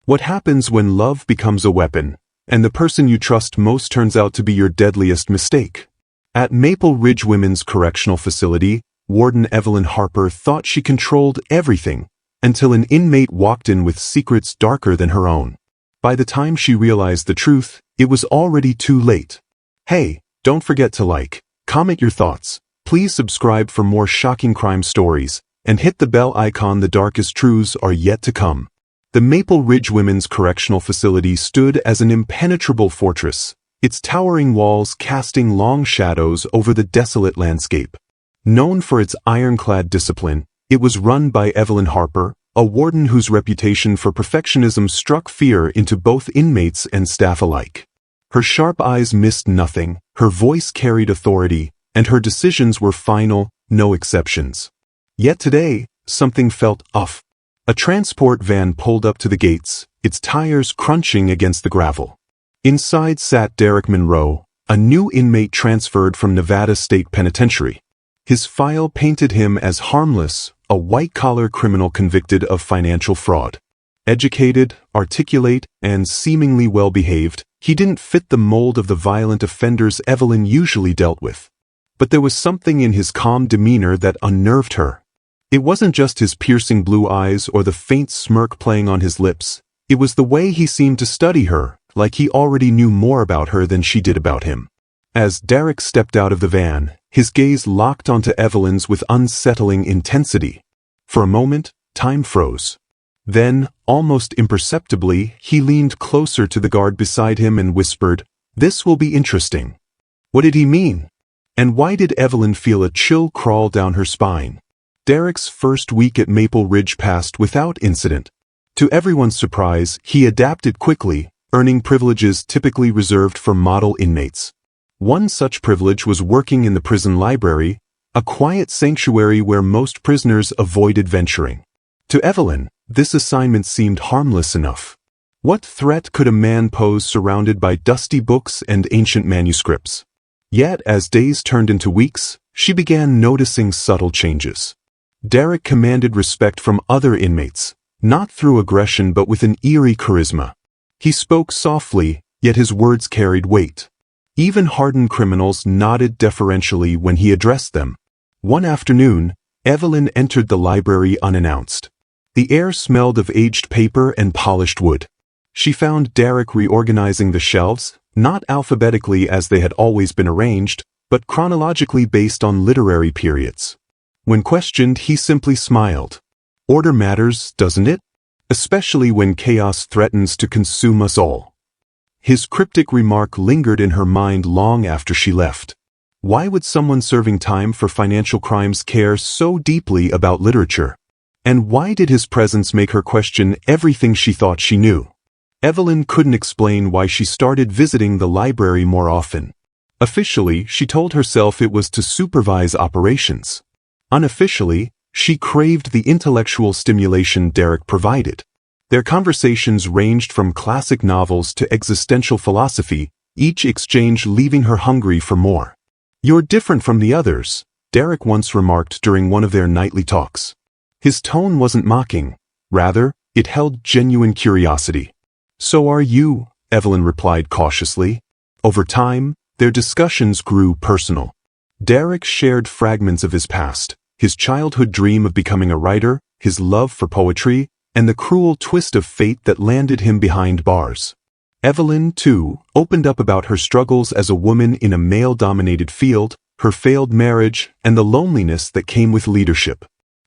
What happens when love becomes a weapon, and the person you trust most turns out to be your deadliest mistake? At Maple Ridge Women's Correctional Facility, Warden Evelyn Harper thought she controlled everything, until an inmate walked in with secrets darker than her own. By the time she realized the truth, it was already too late. Hey, don't forget to like, comment your thoughts, please subscribe for more shocking crime stories, and hit the bell icon. The darkest truths are yet to come. The Maple Ridge Women's Correctional Facility stood as an impenetrable fortress, its towering walls casting long shadows over the desolate landscape. Known for its ironclad discipline, it was run by Evelyn Harper, a warden whose reputation for perfectionism struck fear into both inmates and staff alike. Her sharp eyes missed nothing, her voice carried authority, and her decisions were final, no exceptions. Yet today, something felt off. A transport van pulled up to the gates, its tires crunching against the gravel. Inside sat Derek Monroe, a new inmate transferred from Nevada State Penitentiary. His file painted him as harmless, a white-collar criminal convicted of financial fraud. Educated, articulate, and seemingly well-behaved, he didn't fit the mold of the violent offenders Evelyn usually dealt with. But there was something in his calm demeanor that unnerved her. It wasn't just his piercing blue eyes or the faint smirk playing on his lips. It was the way he seemed to study her, like he already knew more about her than she did about him. As Derek stepped out of the van, his gaze locked onto Evelyn's with unsettling intensity. For a moment, time froze. Then, almost imperceptibly, he leaned closer to the guard beside him and whispered, "This will be interesting." What did he mean? And why did Evelyn feel a chill crawl down her spine? Derek's first week at Maple Ridge passed without incident. To everyone's surprise, he adapted quickly, earning privileges typically reserved for model inmates. One such privilege was working in the prison library, a quiet sanctuary where most prisoners avoided venturing. To Evelyn, this assignment seemed harmless enough. What threat could a man pose surrounded by dusty books and ancient manuscripts? Yet, as days turned into weeks, she began noticing subtle changes. Derek commanded respect from other inmates, not through aggression but with an eerie charisma. He spoke softly, yet his words carried weight. Even hardened criminals nodded deferentially when he addressed them. One afternoon, Evelyn entered the library unannounced. The air smelled of aged paper and polished wood. She found Derek reorganizing the shelves, not alphabetically as they had always been arranged, but chronologically based on literary periods. When questioned, he simply smiled. Order matters, doesn't it? Especially when chaos threatens to consume us all. His cryptic remark lingered in her mind long after she left. Why would someone serving time for financial crimes care so deeply about literature? And why did his presence make her question everything she thought she knew? Evelyn couldn't explain why she started visiting the library more often. Officially, she told herself it was to supervise operations. Unofficially, she craved the intellectual stimulation Derek provided. Their conversations ranged from classic novels to existential philosophy, each exchange leaving her hungry for more. "You're different from the others," Derek once remarked during one of their nightly talks. His tone wasn't mocking. Rather, it held genuine curiosity. "So are you," Evelyn replied cautiously. Over time, their discussions grew personal. Derek shared fragments of his past, his childhood dream of becoming a writer, his love for poetry, and the cruel twist of fate that landed him behind bars. Evelyn, too, opened up about her struggles as a woman in a male-dominated field, her failed marriage, and the loneliness that came with leadership.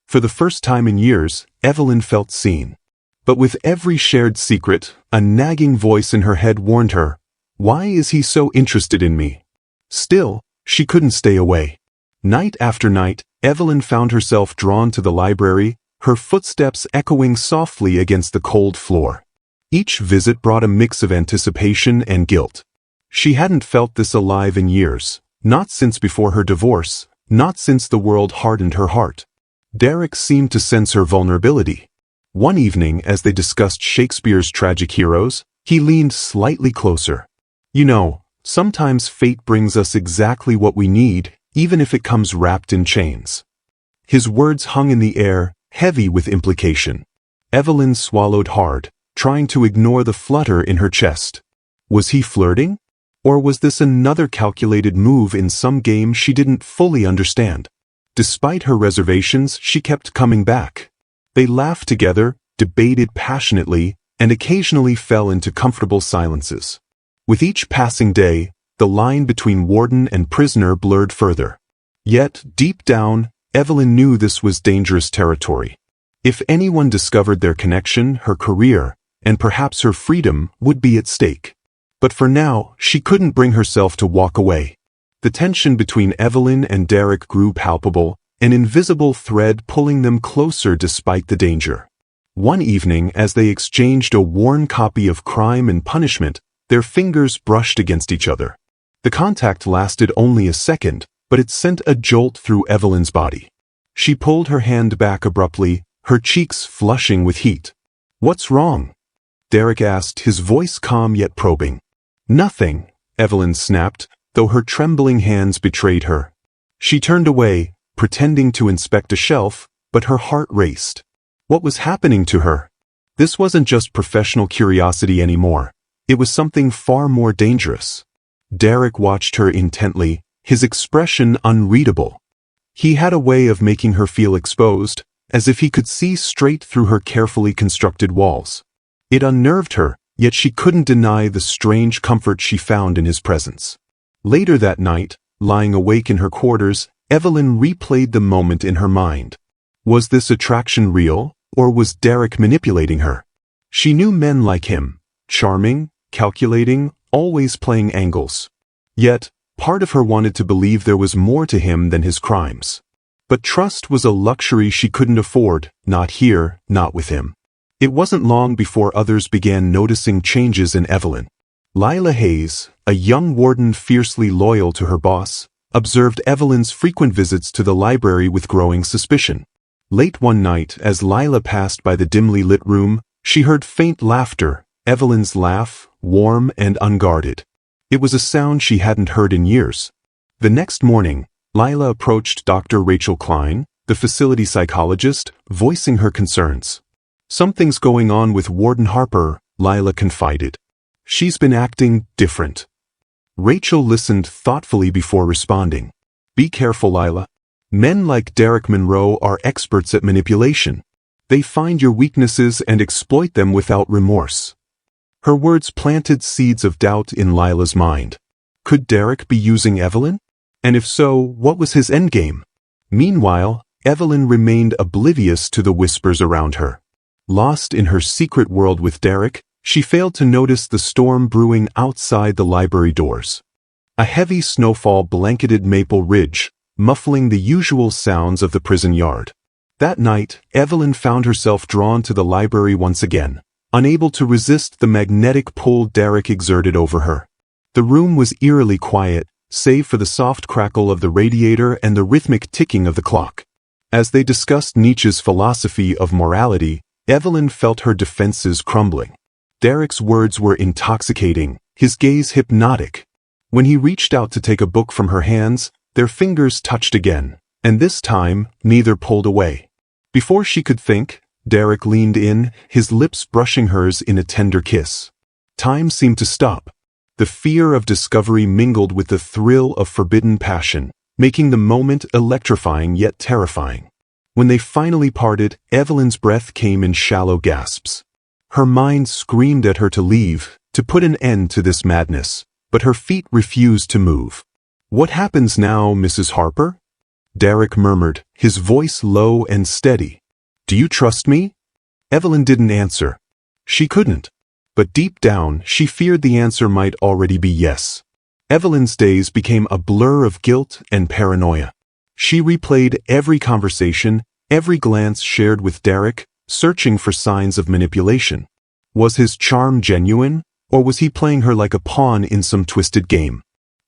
For the first time in years, Evelyn felt seen. But with every shared secret, a nagging voice in her head warned her, "Why is he so interested in me?" Still, she couldn't stay away. Night after night, Evelyn found herself drawn to the library, her footsteps echoing softly against the cold floor. Each visit brought a mix of anticipation and guilt. She hadn't felt this alive in years, not since before her divorce, not since the world hardened her heart. Derek seemed to sense her vulnerability. One evening, as they discussed Shakespeare's tragic heroes, he leaned slightly closer. "You know, sometimes fate brings us exactly what we need, even if it comes wrapped in chains." His words hung in the air, heavy with implication. Evelyn swallowed hard, trying to ignore the flutter in her chest. Was he flirting? Or was this another calculated move in some game she didn't fully understand? Despite her reservations, she kept coming back. They laughed together, debated passionately, and occasionally fell into comfortable silences. With each passing day, the line between warden and prisoner blurred further. Yet, deep down, Evelyn knew this was dangerous territory. If anyone discovered their connection, her career, and perhaps her freedom, would be at stake. But for now, she couldn't bring herself to walk away. The tension between Evelyn and Derek grew palpable, an invisible thread pulling them closer despite the danger. One evening, as they exchanged a worn copy of Crime and Punishment, their fingers brushed against each other. The contact lasted only a second, but it sent a jolt through Evelyn's body. She pulled her hand back abruptly, her cheeks flushing with heat. "What's wrong?" Derek asked, his voice calm yet probing. "Nothing," Evelyn snapped, though her trembling hands betrayed her. She turned away, pretending to inspect a shelf, but her heart raced. What was happening to her? This wasn't just professional curiosity anymore. It was something far more dangerous. Derek watched her intently, his expression unreadable. He had a way of making her feel exposed, as if he could see straight through her carefully constructed walls. It unnerved her, yet she couldn't deny the strange comfort she found in his presence. Later that night, lying awake in her quarters, Evelyn replayed the moment in her mind. Was this attraction real, or was Derek manipulating her? She knew men like him, charming, calculating, always playing angles. Yet, part of her wanted to believe there was more to him than his crimes. But trust was a luxury she couldn't afford, not here, not with him. It wasn't long before others began noticing changes in Evelyn. Lila Hayes, a young warden fiercely loyal to her boss, observed Evelyn's frequent visits to the library with growing suspicion. Late one night, as Lila passed by the dimly lit room, she heard faint laughter, Evelyn's laugh, warm and unguarded. It was a sound she hadn't heard in years. The next morning, Lila approached Dr. Rachel Klein, the facility psychologist, voicing her concerns. "Something's going on with Warden Harper," Lila confided. "She's been acting different." Rachel listened thoughtfully before responding. "Be careful, Lila. Men like Derek Monroe are experts at manipulation. They find your weaknesses and exploit them without remorse." Her words planted seeds of doubt in Lila's mind. Could Derek be using Evelyn? And if so, what was his endgame? Meanwhile, Evelyn remained oblivious to the whispers around her. Lost in her secret world with Derek, she failed to notice the storm brewing outside the library doors. A heavy snowfall blanketed Maple Ridge, muffling the usual sounds of the prison yard. That night, Evelyn found herself drawn to the library once again, unable to resist the magnetic pull Derek exerted over her. The room was eerily quiet, save for the soft crackle of the radiator and the rhythmic ticking of the clock. As they discussed Nietzsche's philosophy of morality, Evelyn felt her defenses crumbling. Derek's words were intoxicating, his gaze hypnotic. When he reached out to take a book from her hands, their fingers touched again, and this time, neither pulled away. Before she could think, Derek leaned in, his lips brushing hers in a tender kiss. Time seemed to stop. The fear of discovery mingled with the thrill of forbidden passion, making the moment electrifying yet terrifying. When they finally parted, Evelyn's breath came in shallow gasps. Her mind screamed at her to leave, to put an end to this madness, but her feet refused to move. "What happens now, Mrs. Harper?" Derek murmured, his voice low and steady. "Do you trust me?" Evelyn didn't answer. She couldn't. But deep down, she feared the answer might already be yes. Evelyn's days became a blur of guilt and paranoia. She replayed every conversation, every glance shared with Derek, searching for signs of manipulation. Was his charm genuine, or was he playing her like a pawn in some twisted game?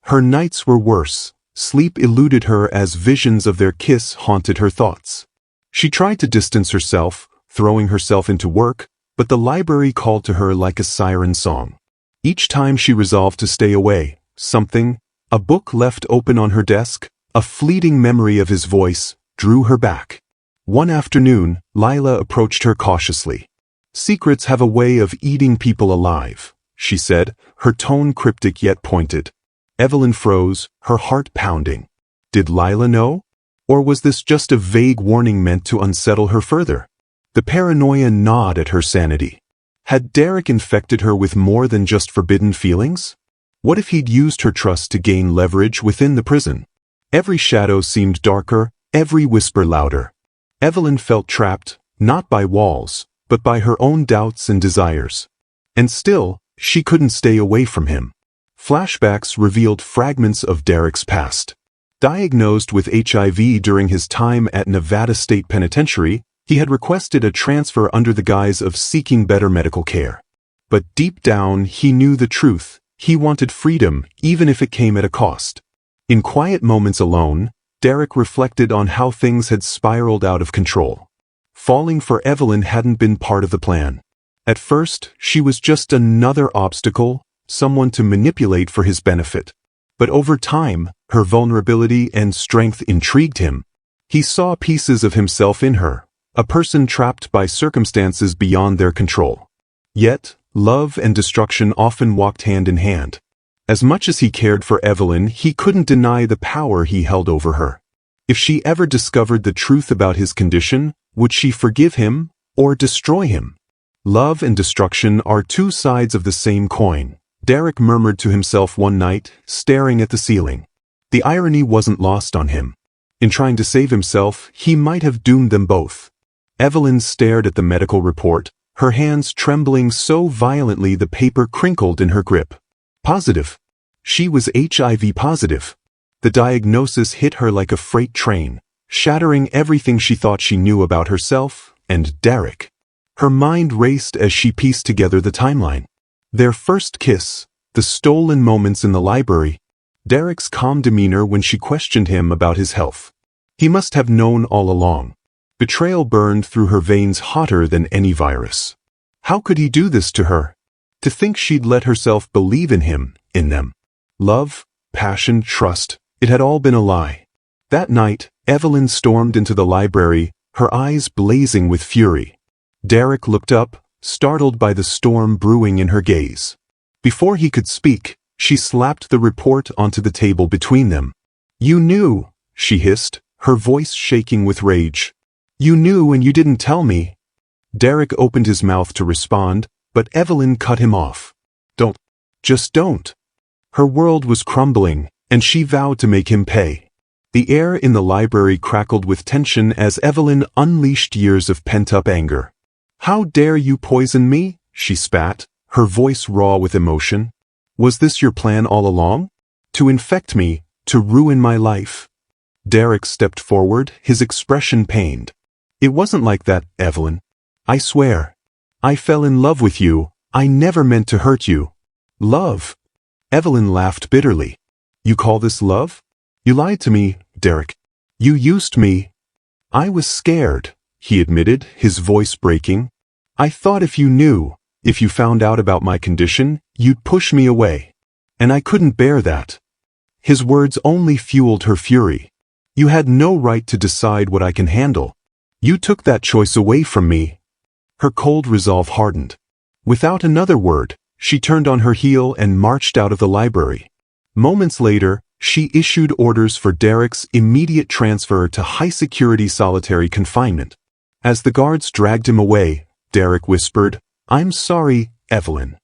Her nights were worse. Sleep eluded her as visions of their kiss haunted her thoughts. She tried to distance herself, throwing herself into work, but the library called to her like a siren song. Each time she resolved to stay away, something, a book left open on her desk, a fleeting memory of his voice, drew her back. One afternoon, Lila approached her cautiously. Secrets have a way of eating people alive, she said, her tone cryptic yet pointed. Evelyn froze, her heart pounding. Did Lila know? Or was this just a vague warning meant to unsettle her further? The paranoia gnawed at her sanity. Had Derek infected her with more than just forbidden feelings? What if he'd used her trust to gain leverage within the prison? Every shadow seemed darker, every whisper louder. Evelyn felt trapped, not by walls, but by her own doubts and desires. And still, she couldn't stay away from him. Flashbacks revealed fragments of Derek's past. Diagnosed with HIV during his time at Nevada State Penitentiary, he had requested a transfer under the guise of seeking better medical care. But deep down, he knew the truth. He wanted freedom, even if it came at a cost. In quiet moments alone, Derek reflected on how things had spiraled out of control. Falling for Evelyn hadn't been part of the plan. At first, she was just another obstacle, someone to manipulate for his benefit. But over time, her vulnerability and strength intrigued him. He saw pieces of himself in her, a person trapped by circumstances beyond their control. Yet, love and destruction often walked hand in hand. As much as he cared for Evelyn, he couldn't deny the power he held over her. If she ever discovered the truth about his condition, would she forgive him or destroy him? Love and destruction are two sides of the same coin, Derek murmured to himself one night, staring at the ceiling. The irony wasn't lost on him. In trying to save himself, he might have doomed them both. Evelyn stared at the medical report, her hands trembling so violently the paper crinkled in her grip. Positive. She was HIV positive. The diagnosis hit her like a freight train, shattering everything she thought she knew about herself and Derek. Her mind raced as she pieced together the timeline. Their first kiss, the stolen moments in the library, Derek's calm demeanor when she questioned him about his health. He must have known all along. Betrayal burned through her veins hotter than any virus. How could he do this to her? To think she'd let herself believe in him, in them. Love, passion, trust, it had all been a lie. That night, Evelyn stormed into the library, her eyes blazing with fury. Derek looked up, startled by the storm brewing in her gaze. Before he could speak, she slapped the report onto the table between them. "You knew," she hissed, her voice shaking with rage. "You knew and you didn't tell me." Derek opened his mouth to respond, but Evelyn cut him off. "Don't. Just don't." Her world was crumbling, and she vowed to make him pay. The air in the library crackled with tension as Evelyn unleashed years of pent-up anger. "How dare you poison me?" she spat, her voice raw with emotion. "Was this your plan all along? To infect me, to ruin my life?" Derek stepped forward, his expression pained. "It wasn't like that, Evelyn. I swear. I fell in love with you. I never meant to hurt you." "Love?" Evelyn laughed bitterly. "You call this love? You lied to me, Derek. You used me." "I was scared," he admitted, his voice breaking. "I thought if you knew, if you found out about my condition, you'd push me away. And I couldn't bear that." His words only fueled her fury. "You had no right to decide what I can handle. You took that choice away from me." Her cold resolve hardened. Without another word, she turned on her heel and marched out of the library. Moments later, she issued orders for Derek's immediate transfer to high-security solitary confinement. As the guards dragged him away, Derek whispered, "I'm sorry, Evelyn."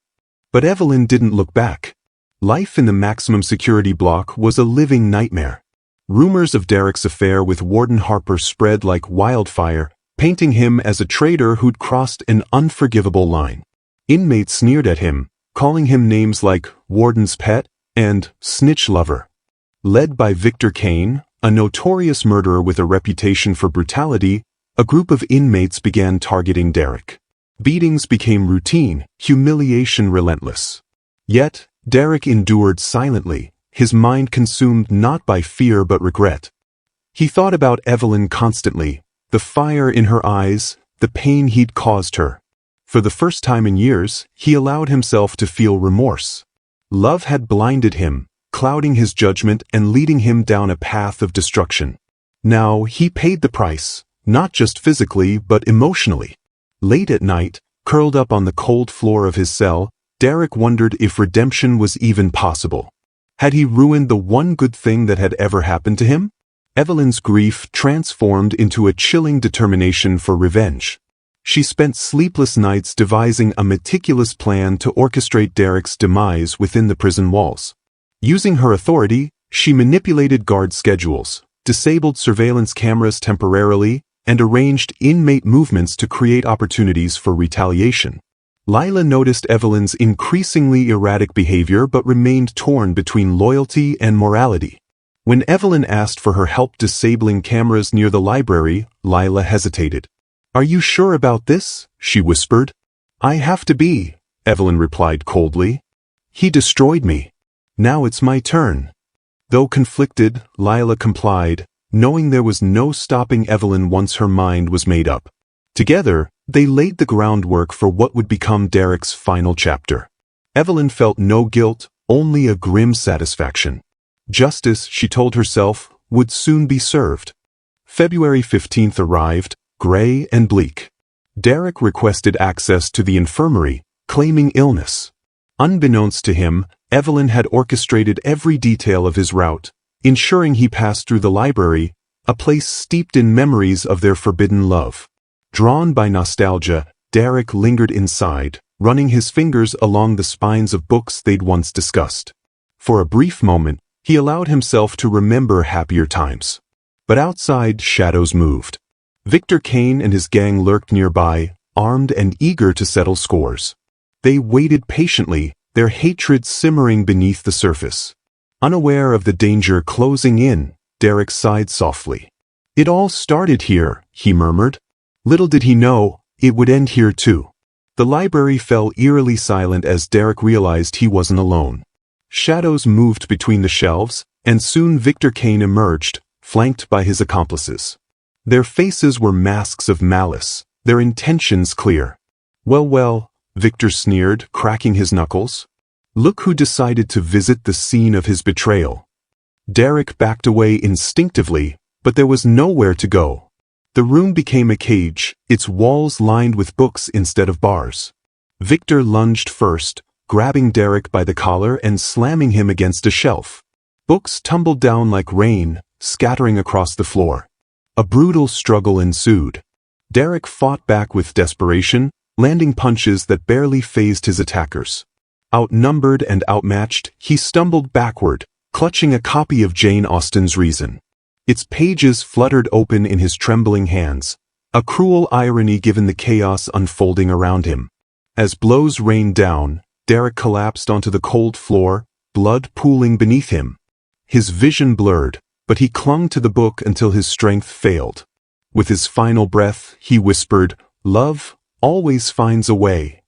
But Evelyn didn't look back. Life in the maximum security block was a living nightmare. Rumors of Derek's affair with Warden Harper spread like wildfire, painting him as a traitor who'd crossed an unforgivable line. Inmates sneered at him, calling him names like Warden's Pet and Snitch Lover. Led by Victor Kane, a notorious murderer with a reputation for brutality, a group of inmates began targeting Derek. Beatings became routine, humiliation relentless. Yet, Derek endured silently, his mind consumed not by fear but regret. He thought about Evelyn constantly, the fire in her eyes, the pain he'd caused her. For the first time in years, he allowed himself to feel remorse. Love had blinded him, clouding his judgment and leading him down a path of destruction. Now he paid the price, not just physically but emotionally. Late at night, Curled up on the cold floor of his cell, Derek wondered if redemption was even possible. Had he ruined the one good thing that had ever happened to him? Evelyn's grief transformed into a chilling determination for revenge. She spent sleepless nights devising a meticulous plan to orchestrate Derek's demise within the prison walls. Using her authority, she manipulated guard schedules, disabled surveillance cameras temporarily, and arranged inmate movements to create opportunities for retaliation. Lila noticed Evelyn's increasingly erratic behavior but remained torn between loyalty and morality. When Evelyn asked for her help disabling cameras near the library, Lila hesitated. "Are you sure about this?" she whispered. "I have to be," Evelyn replied coldly. "He destroyed me. Now it's my turn." Though conflicted, Lila complied, knowing there was no stopping Evelyn once her mind was made up. Together, they laid the groundwork for what would become Derek's final chapter. Evelyn felt no guilt, only a grim satisfaction. Justice, she told herself, would soon be served. February 15th arrived, gray and bleak. Derek requested access to the infirmary, claiming illness. Unbeknownst to him, Evelyn had orchestrated every detail of his route, ensuring he passed through the library, a place steeped in memories of their forbidden love. Drawn by nostalgia, Derek lingered inside, running his fingers along the spines of books they'd once discussed. For a brief moment, he allowed himself to remember happier times. But outside, shadows moved. Victor Kane and his gang lurked nearby, armed and eager to settle scores. They waited patiently, their hatred simmering beneath the surface. Unaware of the danger closing in, Derek sighed softly. "It all started here," he murmured. Little did he know, it would end here too. The library fell eerily silent as Derek realized he wasn't alone. Shadows moved between the shelves, and soon Victor Kane emerged, flanked by his accomplices. Their faces were masks of malice, their intentions clear. Well, Victor sneered, cracking his knuckles. "Look who decided to visit the scene of his betrayal." Derek backed away instinctively, but there was nowhere to go. The room became a cage, its walls lined with books instead of bars. Victor lunged first, grabbing Derek by the collar and slamming him against a shelf. Books tumbled down like rain, scattering across the floor. A brutal struggle ensued. Derek fought back with desperation, landing punches that barely fazed his attackers. Outnumbered and outmatched, he stumbled backward, clutching a copy of Jane Austen's Reason. Its pages fluttered open in his trembling hands, a cruel irony given the chaos unfolding around him. As blows rained down, Derek collapsed onto the cold floor, blood pooling beneath him. His vision blurred, but he clung to the book until his strength failed. With his final breath, he whispered, "Love always finds a way."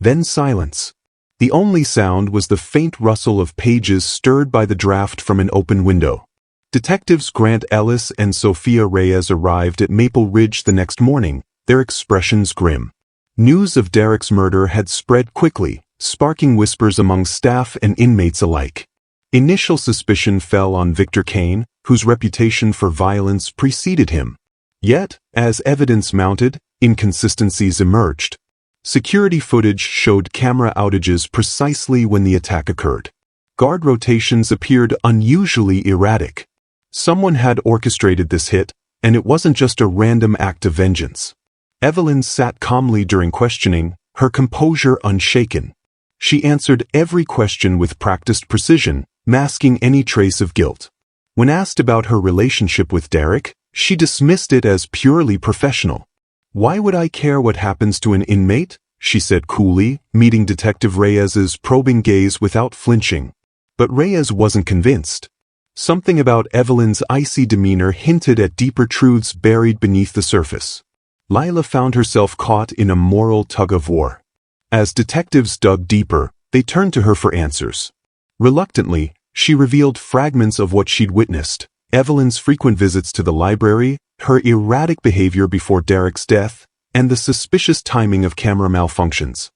Then silence. The only sound was the faint rustle of pages stirred by the draft from an open window. Detectives Grant Ellis and Sophia Reyes arrived at Maple Ridge the next morning, their expressions grim. News of Derek's murder had spread quickly, sparking whispers among staff and inmates alike. Initial suspicion fell on Victor Kane, whose reputation for violence preceded him. Yet, as evidence mounted, inconsistencies emerged. Security footage showed camera outages precisely when the attack occurred. Guard rotations appeared unusually erratic. Someone had orchestrated this hit, and it wasn't just a random act of vengeance. Evelyn sat calmly during questioning, her composure unshaken. She answered every question with practiced precision, masking any trace of guilt. When asked about her relationship with Derek, she dismissed it as purely professional. "Why would I care what happens to an inmate?" she said coolly, meeting Detective Reyes's probing gaze without flinching. But Reyes wasn't convinced. Something about Evelyn's icy demeanor hinted at deeper truths buried beneath the surface. Lila found herself caught in a moral tug-of-war. As detectives dug deeper, they turned to her for answers. Reluctantly, she revealed fragments of what she'd witnessed: Evelyn's frequent visits to the library, her erratic behavior before Derek's death, and the suspicious timing of camera malfunctions.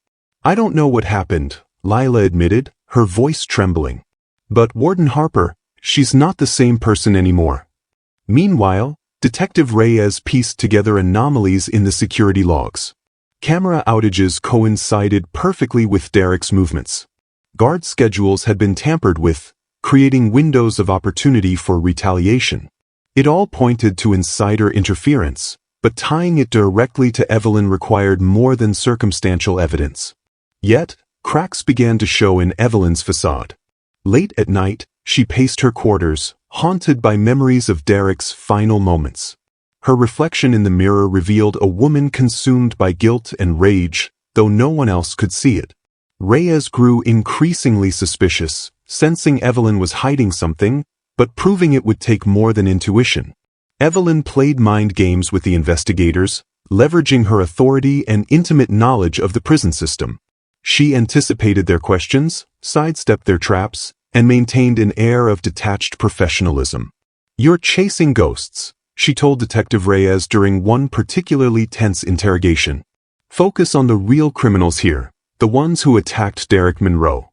"I don't know what happened," Lila admitted, her voice trembling. "But Warden Harper, she's not the same person anymore." Meanwhile, Detective Reyes pieced together anomalies in the security logs. Camera outages coincided perfectly with Derek's movements. Guard schedules had been tampered with, creating windows of opportunity for retaliation. It all pointed to insider interference, but tying it directly to Evelyn required more than circumstantial evidence. Yet, cracks began to show in Evelyn's facade. Late at night, she paced her quarters, haunted by memories of Derek's final moments. Her reflection in the mirror revealed a woman consumed by guilt and rage, though no one else could see it. Reyes grew increasingly suspicious, sensing Evelyn was hiding something, but proving it would take more than intuition. Evelyn played mind games with the investigators, leveraging her authority and intimate knowledge of the prison system. She anticipated their questions, sidestepped their traps, and maintained an air of detached professionalism. "You're chasing ghosts," she told Detective Reyes during one particularly tense interrogation. "Focus on the real criminals here, the ones who attacked Derek Monroe."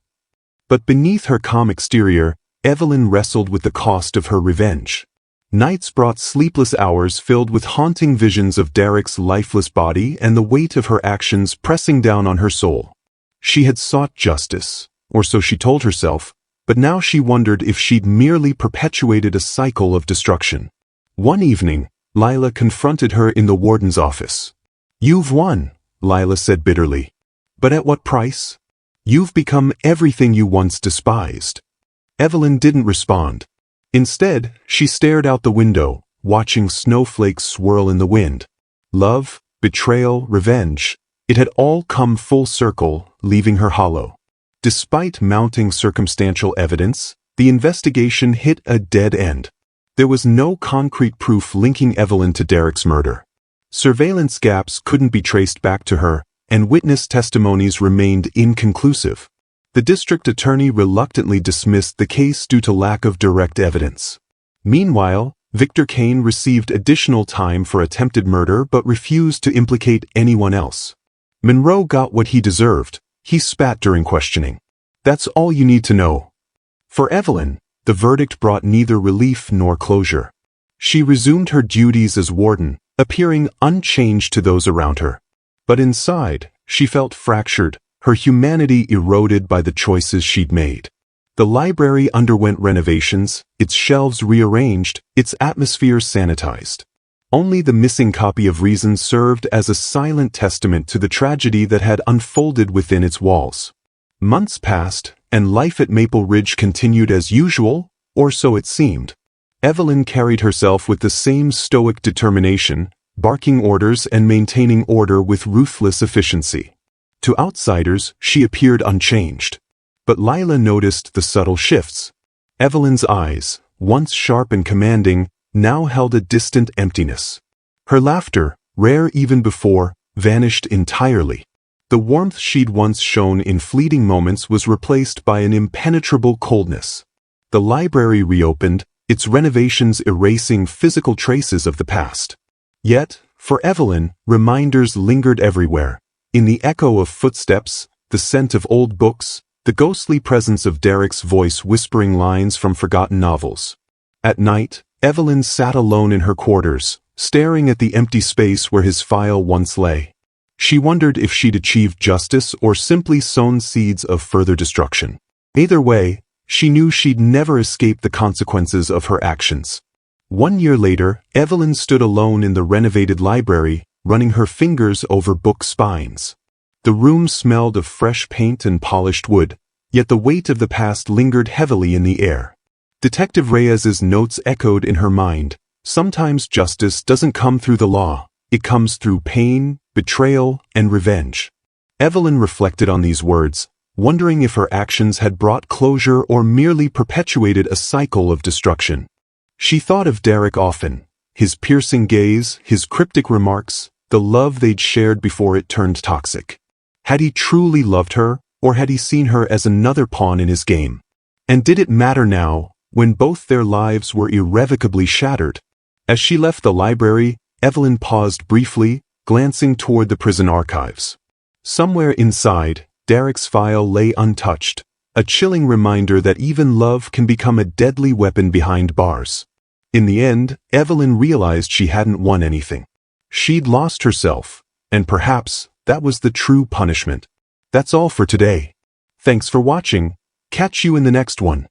But beneath her calm exterior, Evelyn wrestled with the cost of her revenge. Nights brought sleepless hours filled with haunting visions of Derek's lifeless body and the weight of her actions pressing down on her soul. She had sought justice, or so she told herself, but now she wondered if she'd merely perpetuated a cycle of destruction. One evening, Lila confronted her in the warden's office. "You've won," Lila said bitterly. "But at what price? You've become everything you once despised." Evelyn didn't respond. Instead, she stared out the window, watching snowflakes swirl in the wind. Love, betrayal, revenge, it had all come full circle, leaving her hollow. Despite mounting circumstantial evidence, the investigation hit a dead end. There was no concrete proof linking Evelyn to Derek's murder. Surveillance gaps couldn't be traced back to her, and witness testimonies remained inconclusive. The district attorney reluctantly dismissed the case due to lack of direct evidence. Meanwhile, Victor Kane received additional time for attempted murder but refused to implicate anyone else. Monroe got what he deserved. He spat during questioning. That's all you need to know. For Evelyn, the verdict brought neither relief nor closure. She resumed her duties as warden, appearing unchanged to those around her. But inside, she felt fractured, her humanity eroded by the choices she'd made. The library underwent renovations, its shelves rearranged, its atmosphere sanitized. Only the missing copy of Reason served as a silent testament to the tragedy that had unfolded within its walls. Months passed, and life at Maple Ridge continued as usual, or so it seemed. Evelyn carried herself with the same stoic determination, barking orders and maintaining order with ruthless efficiency. To outsiders, she appeared unchanged. But Lila noticed the subtle shifts. Evelyn's eyes, once sharp and commanding, now held a distant emptiness. Her laughter, rare even before, vanished entirely. The warmth she'd once shown in fleeting moments was replaced by an impenetrable coldness. The library reopened, its renovations erasing physical traces of the past. Yet, for Evelyn, reminders lingered everywhere. In the echo of footsteps, the scent of old books, the ghostly presence of Derek's voice whispering lines from forgotten novels. At night, Evelyn sat alone in her quarters, staring at the empty space where his file once lay. She wondered if she'd achieved justice or simply sown seeds of further destruction. Either way, she knew she'd never escape the consequences of her actions. 1 year later, Evelyn stood alone in the renovated library, running her fingers over book spines. The room smelled of fresh paint and polished wood, yet the weight of the past lingered heavily in the air. Detective Reyes's notes echoed in her mind. Sometimes justice doesn't come through the law, it comes through pain, betrayal, and revenge. Evelyn reflected on these words, wondering if her actions had brought closure or merely perpetuated a cycle of destruction. She thought of Derek often, his piercing gaze, his cryptic remarks, the love they'd shared before it turned toxic. Had he truly loved her, or had he seen her as another pawn in his game? And did it matter now, when both their lives were irrevocably shattered? As she left the library, Evelyn paused briefly, glancing toward the prison archives. Somewhere inside, Derek's file lay untouched, a chilling reminder that even love can become a deadly weapon behind bars. In the end, Evelyn realized she hadn't won anything. She'd lost herself, and perhaps, That was the true punishment. That's all for today. Thanks for watching. Catch you in the next one.